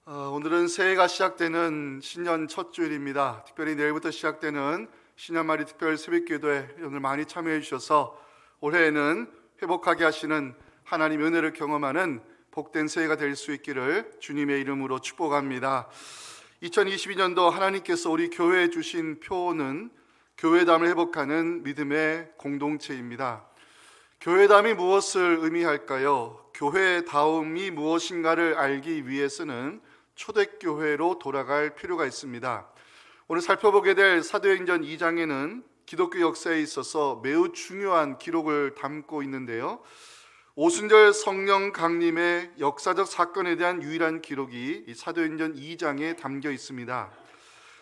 오늘은 새해가 시작되는 신년 첫 주일입니다. 특별히 내일부터 시작되는 신년말이 특별 새벽기도에 오늘 많이 참여해 주셔서 올해에는 회복하게 하시는 하나님의 은혜를 경험하는 복된 새해가 될 수 있기를 주님의 이름으로 축복합니다. 2022년도 하나님께서 우리 교회에 주신 표는 교회담을 회복하는 믿음의 공동체입니다. 교회담이 무엇을 의미할까요? 교회다움이 무엇인가를 알기 위해서는 초대교회로 돌아갈 필요가 있습니다. 오늘 살펴보게 될 사도행전 2장에는 기독교 역사에 있어서 매우 중요한 기록을 담고 있는데요, 오순절 성령 강림의 역사적 사건에 대한 유일한 기록이 이 사도행전 2장에 담겨 있습니다.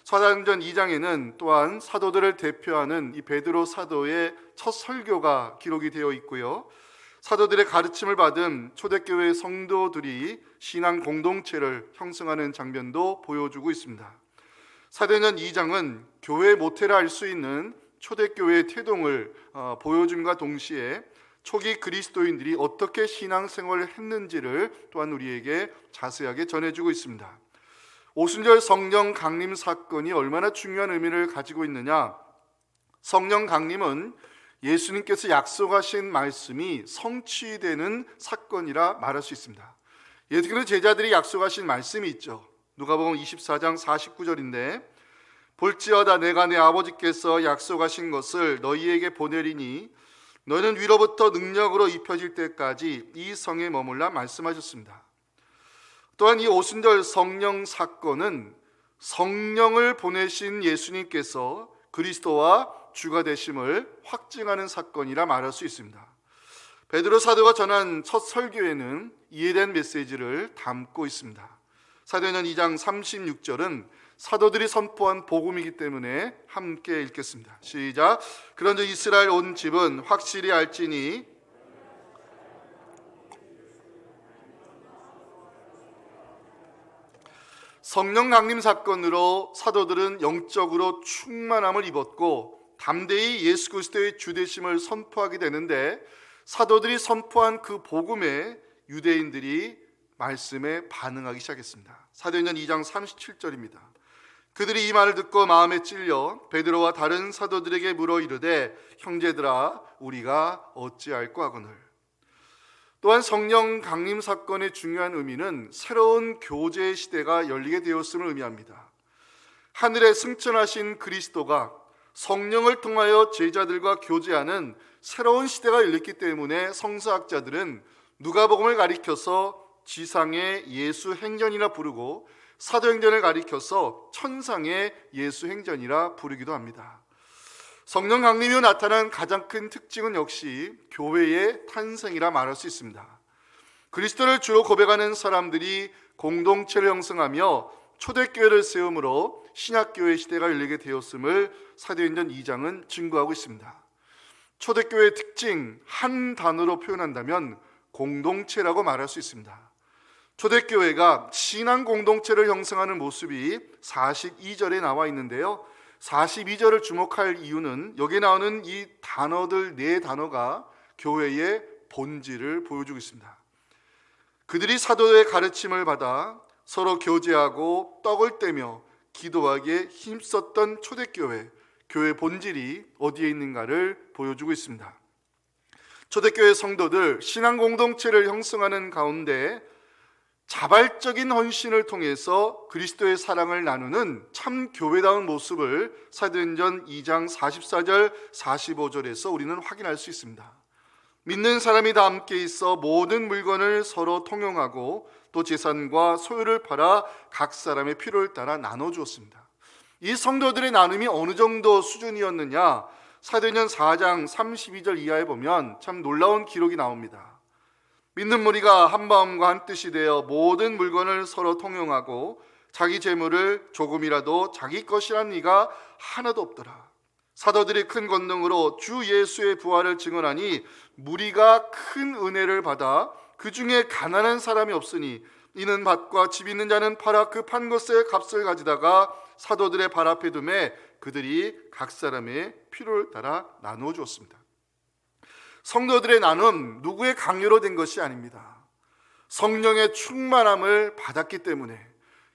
사도행전 2장에는 또한 사도들을 대표하는 이 베드로 사도의 첫 설교가 기록이 되어 있고요, 사도들의 가르침을 받은 초대교회 성도들이 신앙 공동체를 형성하는 장면도 보여주고 있습니다. 사도행전 2장은 교회 모태라 할 수 있는 초대교회의 태동을 보여줌과 동시에 초기 그리스도인들이 어떻게 신앙생활을 했는지를 또한 우리에게 자세하게 전해주고 있습니다. 오순절 성령 강림 사건이 얼마나 중요한 의미를 가지고 있느냐, 성령 강림은 예수님께서 약속하신 말씀이 성취되는 사건이라 말할 수 있습니다. 예수님께서 제자들이 약속하신 말씀이 있죠. 누가복음 24장 49절인데 볼지어다 내가 내 아버지께서 약속하신 것을 너희에게 보내리니 너희는 위로부터 능력으로 입혀질 때까지 이 성에 머물라 말씀하셨습니다. 또한 이 오순절 성령 사건은 성령을 보내신 예수님께서 그리스도와 주가 되심을 확증하는 사건이라 말할 수 있습니다. 베드로 사도가 전한 첫 설교에는 이에 대한 메시지를 담고 있습니다. 사도행전 2장 36절은 사도들이 선포한 복음이기 때문에 함께 읽겠습니다. 시작. 그런즉 이스라엘 온 집은 확실히 알지니 성령 강림 사건으로 사도들은 영적으로 충만함을 입었고 담대히 예수 그리스도의 주되심을 선포하게 되는데, 사도들이 선포한 그 복음에 유대인들이 말씀에 반응하기 시작했습니다. 사도행전 2장 37절입니다. 그들이 이 말을 듣고 마음에 찔려 베드로와 다른 사도들에게 물어 이르되 형제들아 우리가 어찌할꼬 하거늘. 또한 성령 강림 사건의 중요한 의미는 새로운 교제 시대가 열리게 되었음을 의미합니다. 하늘에 승천하신 그리스도가 성령을 통하여 제자들과 교제하는 새로운 시대가 열렸기 때문에 성서학자들은 누가복음을 가리켜서 지상의 예수 행전이라 부르고 사도행전을 가리켜서 천상의 예수 행전이라 부르기도 합니다. 성령 강림이 나타난 가장 큰 특징은 역시 교회의 탄생이라 말할 수 있습니다. 그리스도를 주로 고백하는 사람들이 공동체를 형성하며 초대교회를 세움으로 신약교회 시대가 열리게 되었음을 사도행전 2장은 증거하고 있습니다. 초대교회의 특징 한 단어로 표현한다면 공동체라고 말할 수 있습니다. 초대교회가 신앙 공동체를 형성하는 모습이 42절에 나와 있는데요, 42절을 주목할 이유는 여기에 나오는 이 단어들 네 단어가 교회의 본질을 보여주고 있습니다. 그들이 사도의 가르침을 받아 서로 교제하고 떡을 떼며 기도하기에 힘썼던 초대교회, 교회 본질이 어디에 있는가를 보여주고 있습니다. 초대교회 성도들 신앙 공동체를 형성하는 가운데 자발적인 헌신을 통해서 그리스도의 사랑을 나누는 참 교회다운 모습을 사도행전 2장 44절 45절에서 우리는 확인할 수 있습니다. 믿는 사람이 다 함께 있어 모든 물건을 서로 통용하고 또 재산과 소유를 팔아 각 사람의 필요를 따라 나눠주었습니다. 이 성도들의 나눔이 어느 정도 수준이었느냐, 사도행전 4장 32절 이하에 보면 참 놀라운 기록이 나옵니다. 믿는 무리가 한 마음과 한 뜻이 되어 모든 물건을 서로 통용하고 자기 재물을 조금이라도 자기 것이란 이가 하나도 없더라. 사도들이 큰 권능으로 주 예수의 부활을 증언하니 무리가 큰 은혜를 받아 그 중에 가난한 사람이 없으니 이는 밭과 집 있는 자는 팔아 그 판 것의 값을 가지다가 사도들의 발 앞에 두매 그들이 각 사람의 필요를 따라 나누어 주었습니다. 성도들의 나눔 누구의 강요로 된 것이 아닙니다. 성령의 충만함을 받았기 때문에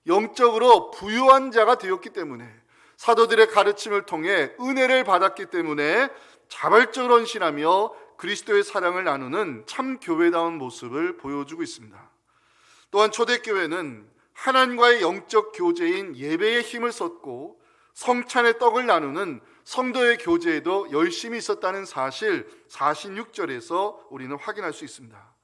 영적으로 부유한 자가 되었기 때문에, 사도들의 가르침을 통해 은혜를 받았기 때문에 자발적으로 헌신하며 그리스도의 사랑을 나누는 참 교회다운 모습을 보여주고 있습니다. 또한 초대교회는 하나님과의 영적 교제인 예배에 힘을 썼고 성찬의 떡을 나누는 성도의 교제에도 열심히 있었다는 사실 46절에서 우리는 확인할 수 있습니다.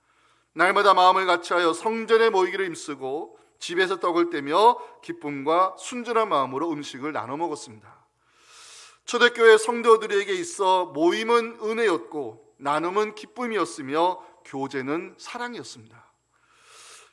날마다 마음을 같이하여 성전에 모이기를 힘쓰고 집에서 떡을 떼며 기쁨과 순전한 마음으로 음식을 나눠 먹었습니다. 초대교회 성도들에게 있어 모임은 은혜였고 나눔은 기쁨이었으며 교제는 사랑이었습니다.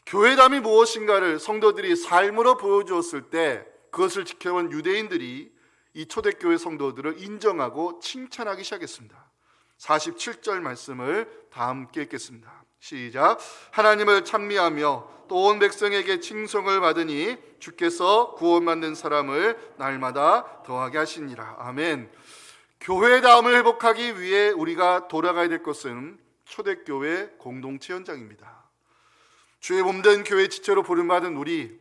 교회담이 무엇인가를 성도들이 삶으로 보여주었을 때 그것을 지켜본 유대인들이 이 초대교회 성도들을 인정하고 칭찬하기 시작했습니다. 47절 말씀을 다 함께 읽겠습니다. 시작. 하나님을 찬미하며 또 온 백성에게 칭송을 받으니 주께서 구원받는 사람을 날마다 더하게 하시니라. 아멘. 교회다움을 회복하기 위해 우리가 돌아가야 될 것은 초대교회 공동체 현장입니다. 주의 몸된 교회 지체로 부름받은 우리,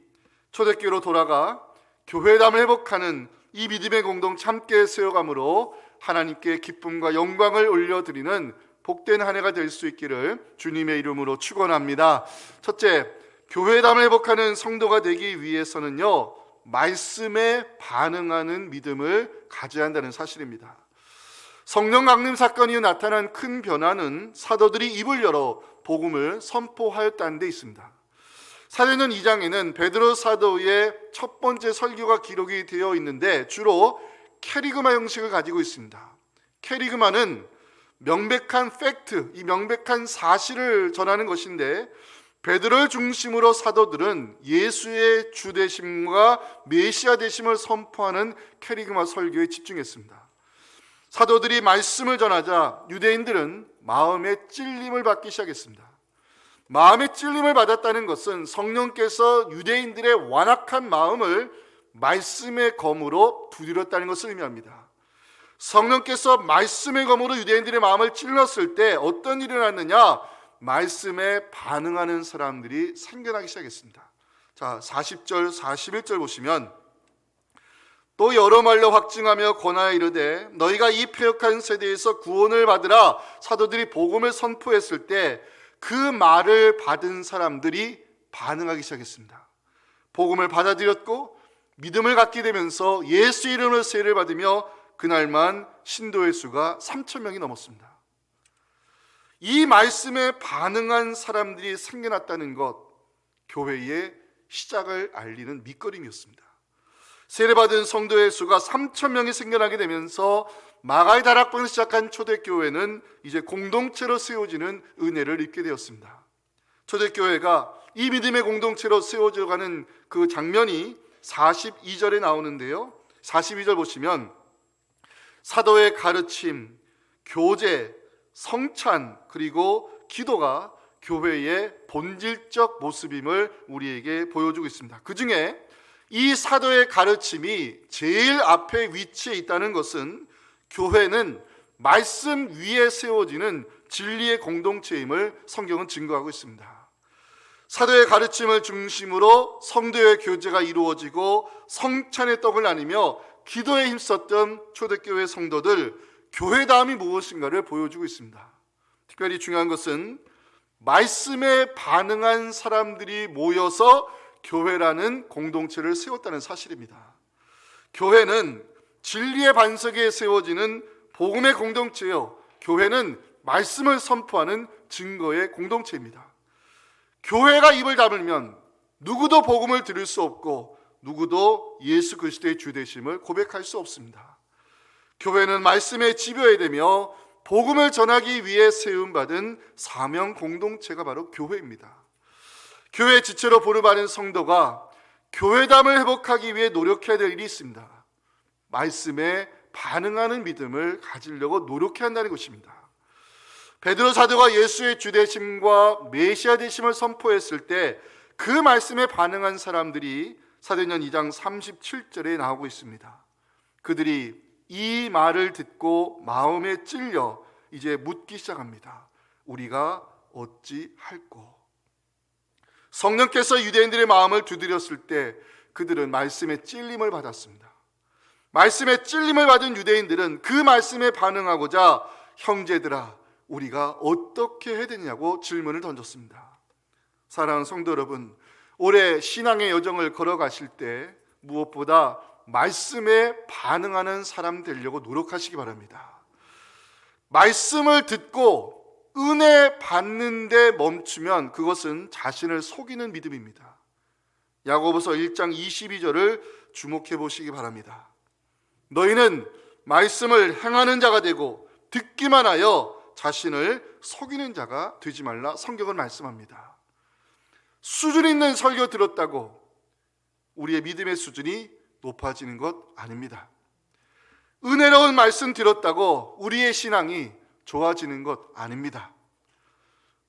초대교회로 돌아가 교회담을 회복하는 이 믿음의 공동체 함께 세워감으로 하나님께 기쁨과 영광을 올려드리는 복된 한 해가 될 수 있기를 주님의 이름으로 축원합니다. 첫째, 교회담을 회복하는 성도가 되기 위해서는요, 말씀에 반응하는 믿음을 가져야 한다는 사실입니다. 성령 강림 사건 이후 나타난 큰 변화는 사도들이 입을 열어 복음을 선포하였다는 데 있습니다. 사도행전 2장에는 베드로 사도의 첫 번째 설교가 기록이 되어 있는데 주로 캐리그마 형식을 가지고 있습니다. 캐리그마는 명백한 팩트, 이 명백한 사실을 전하는 것인데 베드로를 중심으로 사도들은 예수의 주되심과 메시아 되심을 선포하는 캐리그마 설교에 집중했습니다. 사도들이 말씀을 전하자 유대인들은 마음의 찔림을 받기 시작했습니다. 마음의 찔림을 받았다는 것은 성령께서 유대인들의 완악한 마음을 말씀의 검으로 두드렸다는 것을 의미합니다. 성령께서 말씀의 검으로 유대인들의 마음을 찔렀을 때 어떤 일이 일어났느냐? 말씀에 반응하는 사람들이 생겨나기 시작했습니다. 자, 40절, 41절 보시면 또 여러 말로 확증하며 권하여 이르되 너희가 이 패역한 세대에서 구원을 받으라. 사도들이 복음을 선포했을 때 그 말을 받은 사람들이 반응하기 시작했습니다. 복음을 받아들였고 믿음을 갖게 되면서 예수 이름으로 세례를 받으며 그날만 신도의 수가 3,000명이 넘었습니다. 이 말씀에 반응한 사람들이 생겨났다는 것, 교회의 시작을 알리는 밑거름이었습니다. 세례받은 성도의 수가 3,000명이 생겨나게 되면서 마가의 다락방을 시작한 초대교회는 이제 공동체로 세워지는 은혜를 입게 되었습니다. 초대교회가 이 믿음의 공동체로 세워져가는 그 장면이 42절에 나오는데요, 42절 보시면 사도의 가르침, 교제, 성찬, 그리고 기도가 교회의 본질적 모습임을 우리에게 보여주고 있습니다. 그 중에 이 사도의 가르침이 제일 앞에 위치해 있다는 것은 교회는 말씀 위에 세워지는 진리의 공동체임을 성경은 증거하고 있습니다. 사도의 가르침을 중심으로 성도의 교제가 이루어지고 성찬의 떡을 나누며 기도에 힘썼던 초대교회 성도들, 교회다움이 무엇인가를 보여주고 있습니다. 특별히 중요한 것은 말씀에 반응한 사람들이 모여서 교회라는 공동체를 세웠다는 사실입니다. 교회는 진리의 반석에 세워지는 복음의 공동체요, 교회는 말씀을 선포하는 증거의 공동체입니다. 교회가 입을 다물면 누구도 복음을 들을 수 없고 누구도 예수 그리스도의 주되심을 고백할 수 없습니다. 교회는 말씀에 집여야 되며 복음을 전하기 위해 세움받은 사명 공동체가 바로 교회입니다. 교회 지체로 부름받은 성도가 교회담을 회복하기 위해 노력해야 될 일이 있습니다. 말씀에 반응하는 믿음을 가지려고 노력해야 한다는 것입니다. 베드로 사도가 예수의 주되심과 메시아 되심을 선포했을 때 그 말씀에 반응한 사람들이 사도행전 2장 37절에 나오고 있습니다. 그들이 이 말을 듣고 마음에 찔려 이제 묻기 시작합니다. 우리가 어찌할꼬? 성령께서 유대인들의 마음을 두드렸을 때 그들은 말씀에 찔림을 받았습니다. 말씀에 찔림을 받은 유대인들은 그 말씀에 반응하고자 형제들아 우리가 어떻게 해야 되냐고 질문을 던졌습니다. 사랑하는 성도 여러분, 올해 신앙의 여정을 걸어가실 때 무엇보다 말씀에 반응하는 사람 되려고 노력하시기 바랍니다. 말씀을 듣고 은혜 받는데 멈추면 그것은 자신을 속이는 믿음입니다. 야고보서 1장 22절을 주목해 보시기 바랍니다. 너희는 말씀을 행하는 자가 되고 듣기만 하여 자신을 속이는 자가 되지 말라. 성경은 말씀합니다. 수준 있는 설교 들었다고 우리의 믿음의 수준이 높아지는 것 아닙니다. 은혜로운 말씀 들었다고 우리의 신앙이 좋아지는 것 아닙니다.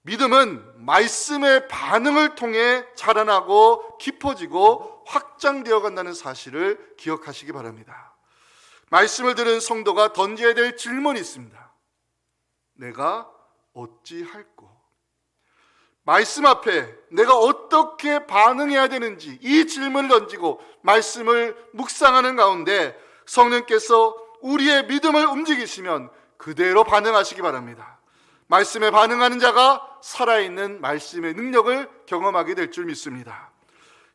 믿음은 말씀의 반응을 통해 자라나고 깊어지고 확장되어 간다는 사실을 기억하시기 바랍니다. 말씀을 들은 성도가 던져야 될 질문이 있습니다. 내가 어찌할꼬? 말씀 앞에 내가 어떻게 반응해야 되는지 이 질문을 던지고 말씀을 묵상하는 가운데 성령께서 우리의 믿음을 움직이시면 그대로 반응하시기 바랍니다. 말씀에 반응하는 자가 살아있는 말씀의 능력을 경험하게 될 줄 믿습니다.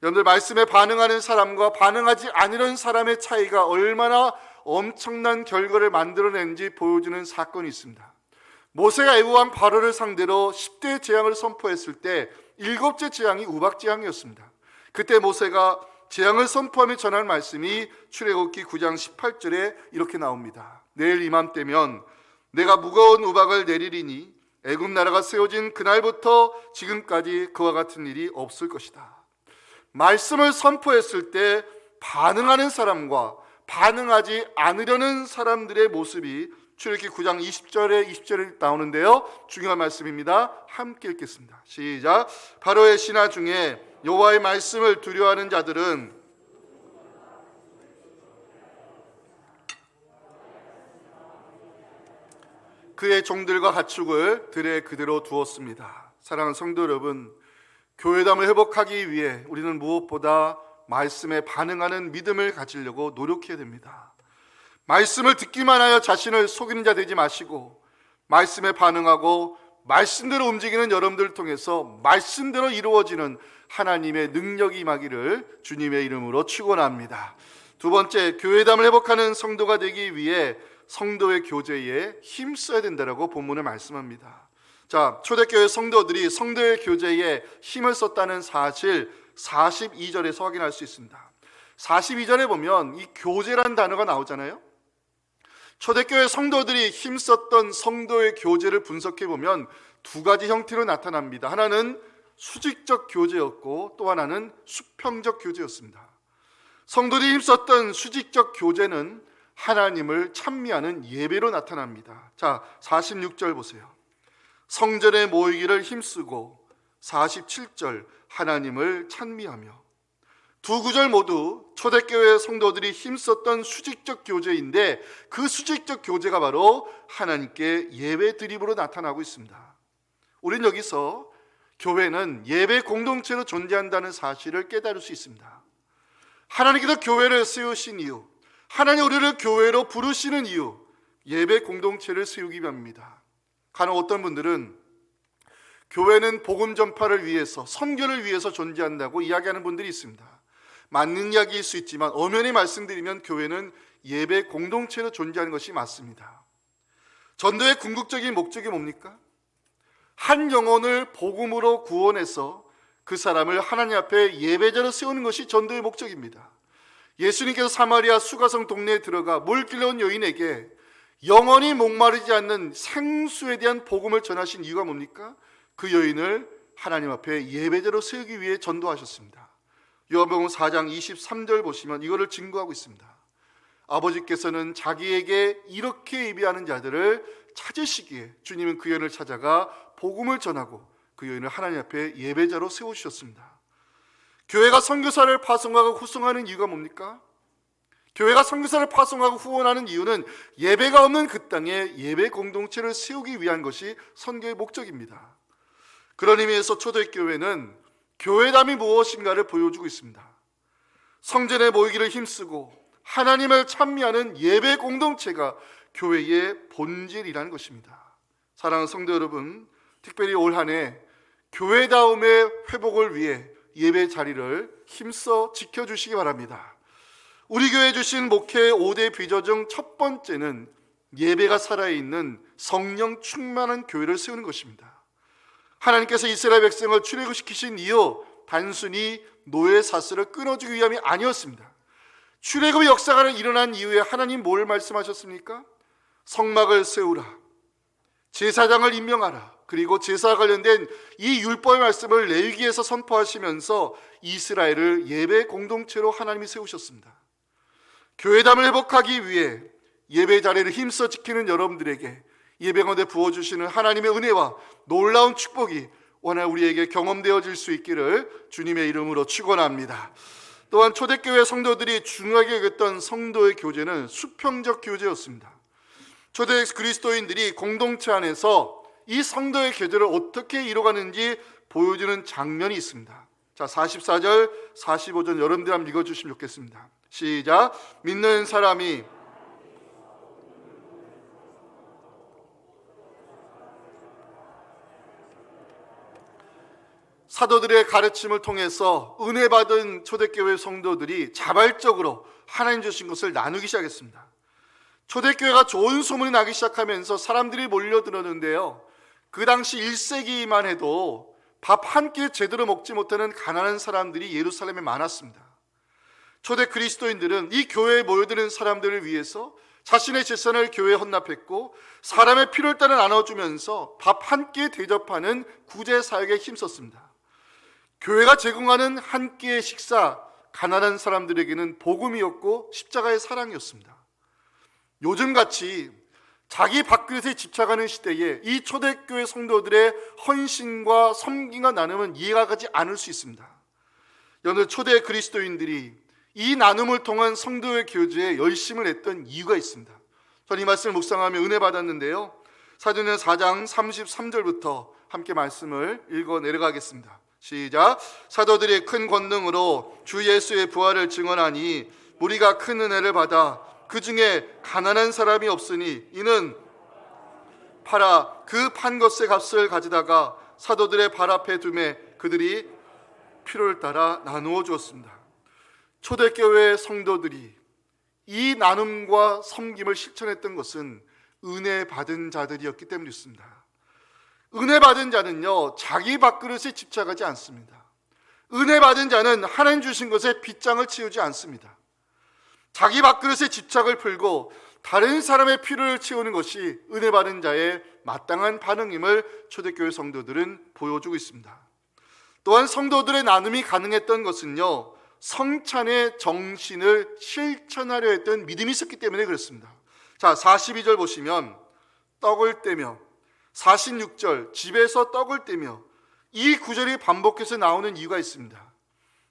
여러분들, 말씀에 반응하는 사람과 반응하지 않으려는 사람의 차이가 얼마나 엄청난 결과를 만들어내는지 보여주는 사건이 있습니다. 모세가 애굽왕 바로를 상대로 10대 재앙을 선포했을 때 7째 재앙이 우박 재앙이었습니다. 그때 모세가 재앙을 선포하며 전할 말씀이 출애굽기 9장 18절에 이렇게 나옵니다. 내일 이맘때면 내가 무거운 우박을 내리리니 애굽 나라가 세워진 그날부터 지금까지 그와 같은 일이 없을 것이다. 말씀을 선포했을 때 반응하는 사람과 반응하지 않으려는 사람들의 모습이 출애굽기 9장 20절에 나오는데요. 중요한 말씀입니다. 함께 읽겠습니다. 시작. 바로의 신하 중에 여호와의 말씀을 두려워하는 자들은 그의 종들과 가축을 들에 그대로 두었습니다. 사랑하는 성도 여러분, 교회담을 회복하기 위해 우리는 무엇보다 말씀에 반응하는 믿음을 가지려고 노력해야 됩니다. 말씀을 듣기만 하여 자신을 속이는 자 되지 마시고 말씀에 반응하고 말씀대로 움직이는 여러분들을 통해서 말씀대로 이루어지는 하나님의 능력이 임하기를 주님의 이름으로 축원합니다. 두 번째, 교회담을 회복하는 성도가 되기 위해 성도의 교제에 힘써야 된다라고 본문을 말씀합니다. 자, 초대교회 성도들이 성도의 교제에 힘을 썼다는 사실 42절에서 확인할 수 있습니다. 42절에 보면 이 교제란 단어가 나오잖아요. 초대교회 성도들이 힘썼던 성도의 교제를 분석해 보면 두 가지 형태로 나타납니다. 하나는 수직적 교제였고 또 하나는 수평적 교제였습니다. 성도들이 힘썼던 수직적 교제는 하나님을 찬미하는 예배로 나타납니다. 자, 46절 보세요. 성전에 모이기를 힘쓰고 47절 하나님을 찬미하며. 두 구절 모두 초대교회 성도들이 힘썼던 수직적 교제인데 그 수직적 교제가 바로 하나님께 예배 드림으로 나타나고 있습니다. 우리는 여기서 교회는 예배 공동체로 존재한다는 사실을 깨달을 수 있습니다. 하나님께서 교회를 세우신 이유, 하나님 우리를 교회로 부르시는 이유, 예배 공동체를 세우기 위함입니다. 간혹 어떤 분들은 교회는 복음 전파를 위해서, 선교를 위해서 존재한다고 이야기하는 분들이 있습니다. 맞는 이야기일 수 있지만 엄연히 말씀드리면 교회는 예배 공동체로 존재하는 것이 맞습니다. 전도의 궁극적인 목적이 뭡니까? 한 영혼을 복음으로 구원해서 그 사람을 하나님 앞에 예배자로 세우는 것이 전도의 목적입니다. 예수님께서 사마리아 수가성 동네에 들어가 물 길러온 여인에게 영원히 목마르지 않는 생수에 대한 복음을 전하신 이유가 뭡니까? 그 여인을 하나님 앞에 예배자로 세우기 위해 전도하셨습니다. 요한복음 4장 23절 보시면 이거를 증거하고 있습니다. 아버지께서는 자기에게 이렇게 예배하는 자들을 찾으시기에 주님은 그 여인을 찾아가 복음을 전하고 그 여인을 하나님 앞에 예배자로 세우셨습니다. 교회가 선교사를 파송하고 후송하는 이유가 뭡니까? 교회가 선교사를 파송하고 후원하는 이유는 예배가 없는 그 땅에 예배 공동체를 세우기 위한 것이 선교의 목적입니다. 그런 의미에서 초대교회는 교회담이 무엇인가를 보여주고 있습니다. 성전에 모이기를 힘쓰고 하나님을 찬미하는 예배 공동체가 교회의 본질이라는 것입니다. 사랑하는 성도 여러분, 특별히 올 한 해 교회다움의 회복을 위해 예배 자리를 힘써 지켜주시기 바랍니다. 우리 교회에 주신 목회의 5대 비전 중 첫 번째는 예배가 살아있는 성령 충만한 교회를 세우는 것입니다. 하나님께서 이스라엘 백성을 출애굽시키신 이유 단순히 노예 사슬을 끊어주기 위함이 아니었습니다. 출애굽의 역사가 일어난 이후에 하나님 뭘 말씀하셨습니까? 성막을 세우라, 제사장을 임명하라, 그리고 제사와 관련된 이 율법의 말씀을 레위기에서 선포하시면서 이스라엘을 예배 공동체로 하나님이 세우셨습니다. 교회담을 회복하기 위해 예배 자리를 힘써 지키는 여러분들에게 예배 가운데 부어주시는 하나님의 은혜와 놀라운 축복이 오늘 우리에게 경험되어질 수 있기를 주님의 이름으로 축원합니다. 또한 초대교회 성도들이 중요하게 여겼던 성도의 교제는 수평적 교제였습니다. 초대 그리스도인들이 공동체 안에서 이 성도의 교제를 어떻게 이뤄가는지 보여주는 장면이 있습니다. 자, 44절, 45절 여러분들 한번 읽어주시면 좋겠습니다. 시작. 믿는 사람이 사도들의 가르침을 통해서 은혜 받은 초대교회 성도들이 자발적으로 하나님 주신 것을 나누기 시작했습니다. 초대교회가 좋은 소문이 나기 시작하면서 사람들이 몰려들었는데요, 그 당시 1세기만 해도 밥 한 끼 제대로 먹지 못하는 가난한 사람들이 예루살렘에 많았습니다. 초대 그리스도인들은 이 교회에 모여드는 사람들을 위해서 자신의 재산을 교회에 헌납했고 사람의 필요를 따라 나눠주면서 밥 한 끼 대접하는 구제 사역에 힘썼습니다. 교회가 제공하는 한 끼의 식사, 가난한 사람들에게는 복음이었고 십자가의 사랑이었습니다. 요즘같이 자기 밥그릇에 집착하는 시대에 이 초대교회 성도들의 헌신과 섬김과 나눔은 이해가 가지 않을 수 있습니다. 여느 초대 그리스도인들이 이 나눔을 통한 성도의 교제에 열심을 냈던 이유가 있습니다. 저는 이 말씀을 묵상하며 은혜 받았는데요, 사도행전 4장 33절부터 함께 말씀을 읽어 내려가겠습니다. 시작. 사도들이 큰 권능으로 주 예수의 부활을 증언하니 무리가 큰 은혜를 받아 그 중에 가난한 사람이 없으니 이는 팔아 그 판 것의 값을 가져다가 사도들의 발 앞에 두매 그들이 필요를 따라 나누어 주었습니다. 초대교회 성도들이 이 나눔과 섬김을 실천했던 것은 은혜 받은 자들이었기 때문이었습니다. 은혜 받은 자는요, 자기 밥그릇에 집착하지 않습니다. 은혜 받은 자는 하나님 주신 것에 빗장을 치우지 않습니다. 자기 밥그릇에 집착을 풀고 다른 사람의 필요를 채우는 것이 은혜 받은 자의 마땅한 반응임을 초대교회 성도들은 보여주고 있습니다. 또한 성도들의 나눔이 가능했던 것은요, 성찬의 정신을 실천하려 했던 믿음이 있었기 때문에 그렇습니다. 자, 42절 보시면 떡을 떼며, 46절 집에서 떡을 떼며, 이 구절이 반복해서 나오는 이유가 있습니다.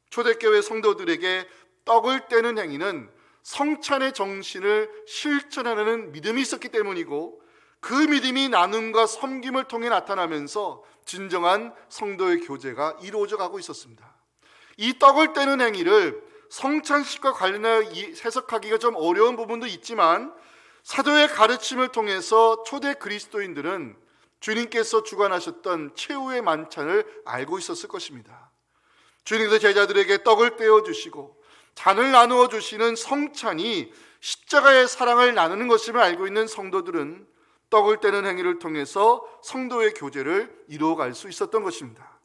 초대교회 성도들에게 떡을 떼는 행위는 성찬의 정신을 실천하는 믿음이 있었기 때문이고, 그 믿음이 나눔과 섬김을 통해 나타나면서 진정한 성도의 교제가 이루어져 가고 있었습니다. 이 떡을 떼는 행위를 성찬식과 관련하여 해석하기가 좀 어려운 부분도 있지만, 사도의 가르침을 통해서 초대 그리스도인들은 주님께서 주관하셨던 최후의 만찬을 알고 있었을 것입니다. 주님께서 제자들에게 떡을 떼어주시고 잔을 나누어 주시는 성찬이 십자가의 사랑을 나누는 것임을 알고 있는 성도들은 떡을 떼는 행위를 통해서 성도의 교제를 이루어갈 수 있었던 것입니다.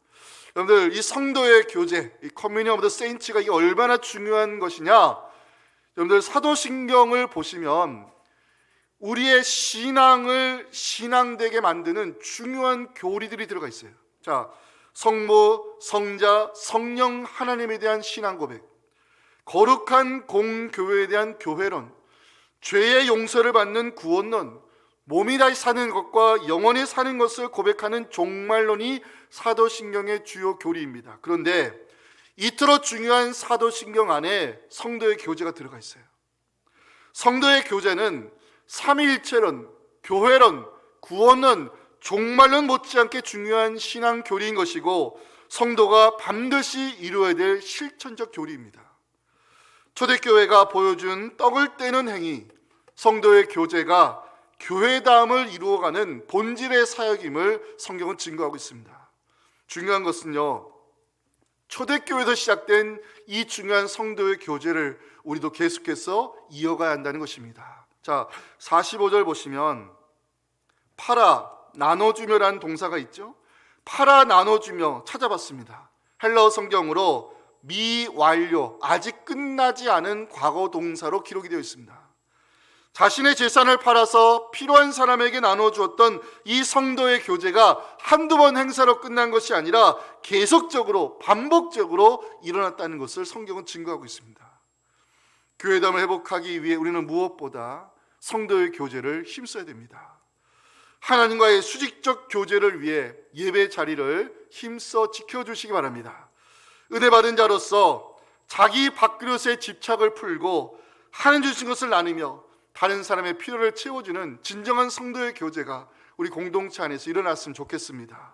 여러분들, 이 성도의 교제, 이 커뮤니언 오브 더 세인츠가 이게 얼마나 중요한 것이냐, 여러분들 사도신경을 보시면 우리의 신앙을 신앙되게 만드는 중요한 교리들이 들어가 있어요. 자, 성모, 성자, 성령 하나님에 대한 신앙 고백, 거룩한 공교회에 대한 교회론, 죄의 용서를 받는 구원론, 몸이 다시 사는 것과 영원히 사는 것을 고백하는 종말론이 사도신경의 주요 교리입니다. 그런데 이토록 중요한 사도신경 안에 성도의 교제가 들어가 있어요. 성도의 교제는 삼위일체론, 교회론, 구원론, 종말론 못지않게 중요한 신앙 교리인 것이고, 성도가 반드시 이루어야 될 실천적 교리입니다. 초대교회가 보여준 떡을 떼는 행위, 성도의 교제가 교회다움을 이루어가는 본질의 사역임을 성경은 증거하고 있습니다. 중요한 것은요, 초대교회에서 시작된 이 중요한 성도의 교제를 우리도 계속해서 이어가야 한다는 것입니다. 자, 45절 보시면 팔아 나눠주며라는 동사가 있죠. 팔아 나눠주며 찾아봤습니다. 헬라어 성경으로 미완료, 아직 끝나지 않은 과거 동사로 기록이 되어 있습니다. 자신의 재산을 팔아서 필요한 사람에게 나눠주었던 이 성도의 교제가 한두 번 행사로 끝난 것이 아니라 계속적으로 반복적으로 일어났다는 것을 성경은 증거하고 있습니다. 교회담을 회복하기 위해 우리는 무엇보다 성도의 교제를 힘써야 됩니다. 하나님과의 수직적 교제를 위해 예배 자리를 힘써 지켜주시기 바랍니다. 은혜 받은 자로서 자기 밥그릇에 집착을 풀고 하나님 주신 것을 나누며 다른 사람의 필요를 채워주는 진정한 성도의 교제가 우리 공동체 안에서 일어났으면 좋겠습니다.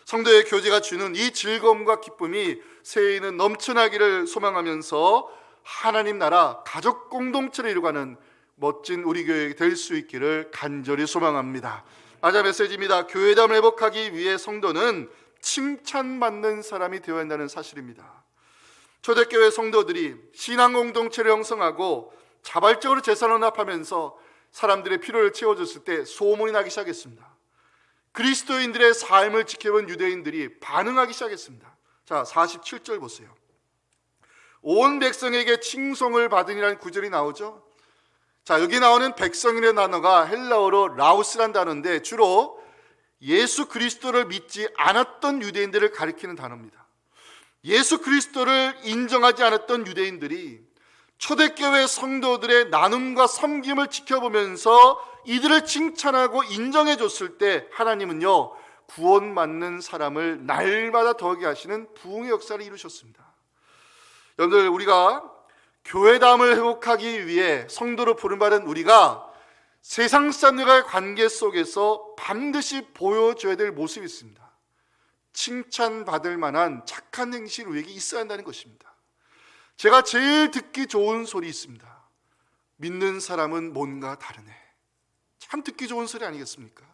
성도의 교제가 주는 이 즐거움과 기쁨이 새해에는 넘쳐나기를 소망하면서 하나님 나라 가족 공동체를 이루어가는 멋진 우리 교회가 될 수 있기를 간절히 소망합니다. 마지막 메시지입니다. 교회담을 회복하기 위해 성도는 칭찬받는 사람이 되어야 한다는 사실입니다. 초대교회 성도들이 신앙 공동체를 형성하고 자발적으로 재산을 혼합하면서 사람들의 필요를 채워줬을 때 소문이 나기 시작했습니다. 그리스도인들의 삶을 지켜본 유대인들이 반응하기 시작했습니다. 자, 47절 보세요. 온 백성에게 칭송을 받으니라는 구절이 나오죠. 자, 여기 나오는 백성이라는 단어가 헬라어로 라우스란 단어인데 주로 예수 그리스도를 믿지 않았던 유대인들을 가리키는 단어입니다. 예수 그리스도를 인정하지 않았던 유대인들이 초대교회 성도들의 나눔과 섬김을 지켜보면서 이들을 칭찬하고 인정해 줬을 때 하나님은요, 구원받는 사람을 날마다 더하게 하시는 부흥의 역사를 이루셨습니다. 여러분들, 우리가 교회담을 회복하기 위해 성도로 부름받은 우리가 세상 사람들과의 관계 속에서 반드시 보여줘야 될 모습이 있습니다. 칭찬받을 만한 착한 행실이 우리에게 있어야 한다는 것입니다. 제가 제일 듣기 좋은 소리 있습니다. 믿는 사람은 뭔가 다르네. 참 듣기 좋은 소리 아니겠습니까?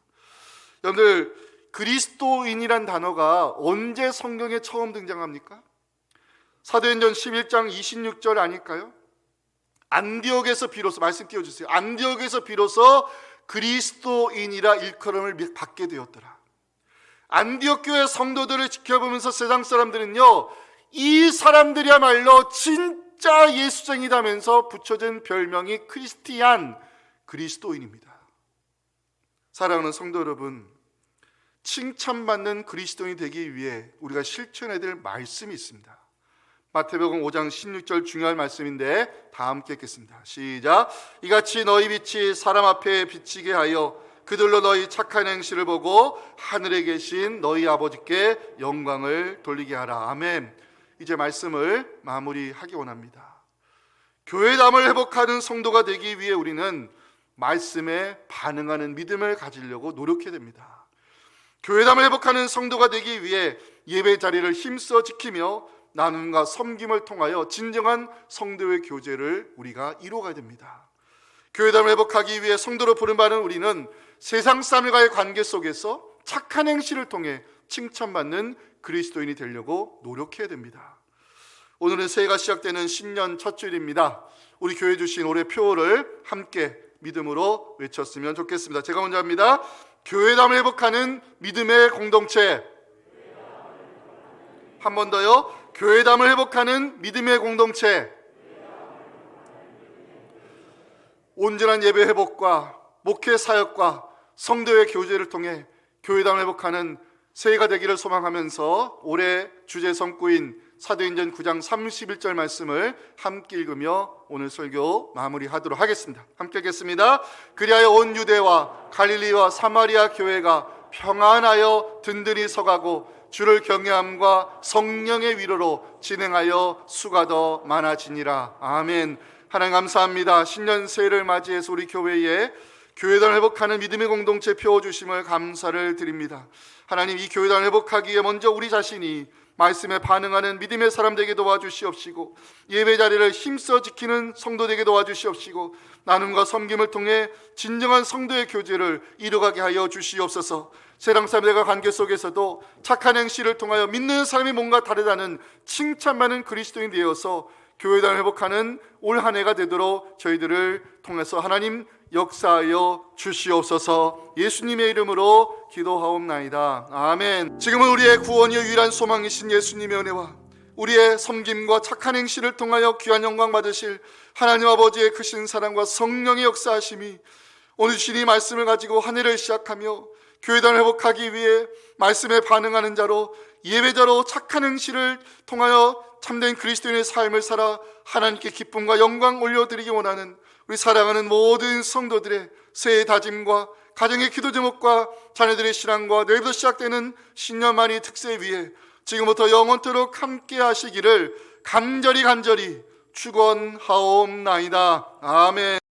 여러분들, 그리스도인이란 단어가 언제 성경에 처음 등장합니까? 사도행전 11장 26절 아닐까요? 안디옥에서 비로소, 말씀 띄워주세요. 안디옥에서 비로소 그리스도인이라 일컬음을 받게 되었더라. 안디옥 교회 성도들을 지켜보면서 세상 사람들은요, 이 사람들이야말로 진짜 예수쟁이다면서 붙여진 별명이 크리스티안, 그리스도인입니다. 사랑하는 성도 여러분, 칭찬받는 그리스도인이 되기 위해 우리가 실천해야 될 말씀이 있습니다. 마태복음 5장 16절 중요한 말씀인데 다 함께 읽겠습니다. 시작. 이같이 너희 빛이 사람 앞에 비치게 하여 그들로 너희 착한 행실을 보고 하늘에 계신 너희 아버지께 영광을 돌리게 하라. 아멘. 이제 말씀을 마무리하기 원합니다. 교회담을 회복하는 성도가 되기 위해 우리는 말씀에 반응하는 믿음을 가지려고 노력해야 됩니다. 교회담을 회복하는 성도가 되기 위해 예배 자리를 힘써 지키며 나눔과 섬김을 통하여 진정한 성도의 교제를 우리가 이루어가야 됩니다. 교회담을 회복하기 위해 성도로 부름받은 우리는 세상 사람과의 관계 속에서 착한 행실을 통해 칭찬받는 그리스도인이 되려고 노력해야 됩니다. 오늘은 새해가 시작되는 신년 첫 주일입니다. 우리 교회 주신 올해 표를 함께 믿음으로 외쳤으면 좋겠습니다. 제가 먼저 합니다. 교회담을 회복하는 믿음의 공동체. 한 번 더요. 교회담을 회복하는 믿음의 공동체. 온전한 예배 회복과 목회 사역과 성도의 교제를 통해 교회담을 회복하는 새해가 되기를 소망하면서 올해 주제 성구인 사도행전 9장 31절 말씀을 함께 읽으며 오늘 설교 마무리하도록 하겠습니다. 함께 읽겠습니다. 그리하여 온 유대와 갈릴리와 사마리아 교회가 평안하여 든든히 서가고 주를 경외함과 성령의 위로로 진행하여 수가 더 많아지니라. 아멘. 하나님 감사합니다. 신년 새해를 맞이해서 우리 교회에 교회당을 회복하는 믿음의 공동체 펴주심을 감사를 드립니다. 하나님, 이 교회당을 회복하기 위해 먼저 우리 자신이 말씀에 반응하는 믿음의 사람 되게 도와주시옵시고, 예배 자리를 힘써 지키는 성도 되게 도와주시옵시고, 나눔과 섬김을 통해 진정한 성도의 교제를 이루가게 하여 주시옵소서. 세상 사람들과 관계 속에서도 착한 행실을 통하여 믿는 사람이 뭔가 다르다는 칭찬받는 그리스도인이 되어서 교회당을 회복하는 올 한 해가 되도록 저희들을 통해서 하나님 역사하여 주시옵소서. 예수님의 이름으로 기도하옵나이다. 아멘. 지금은 우리의 구원이요 유일한 소망이신 예수님의 은혜와 우리의 섬김과 착한 행실을 통하여 귀한 영광 받으실 하나님 아버지의 크신 사랑과 성령의 역사하심이 오늘 주신 이 말씀을 가지고 한 해를 시작하며 교회당을 회복하기 위해 말씀에 반응하는 자로, 예배자로 착한 행실을 통하여 참된 그리스도인의 삶을 살아 하나님께 기쁨과 영광 올려드리기 원하는 우리 사랑하는 모든 성도들의 새해 다짐과 가정의 기도 제목과 자녀들의 신앙과 내일부터 시작되는 신년만이 특세 위에 지금부터 영원토록 함께 하시기를 간절히 축원하옵나이다. 아멘.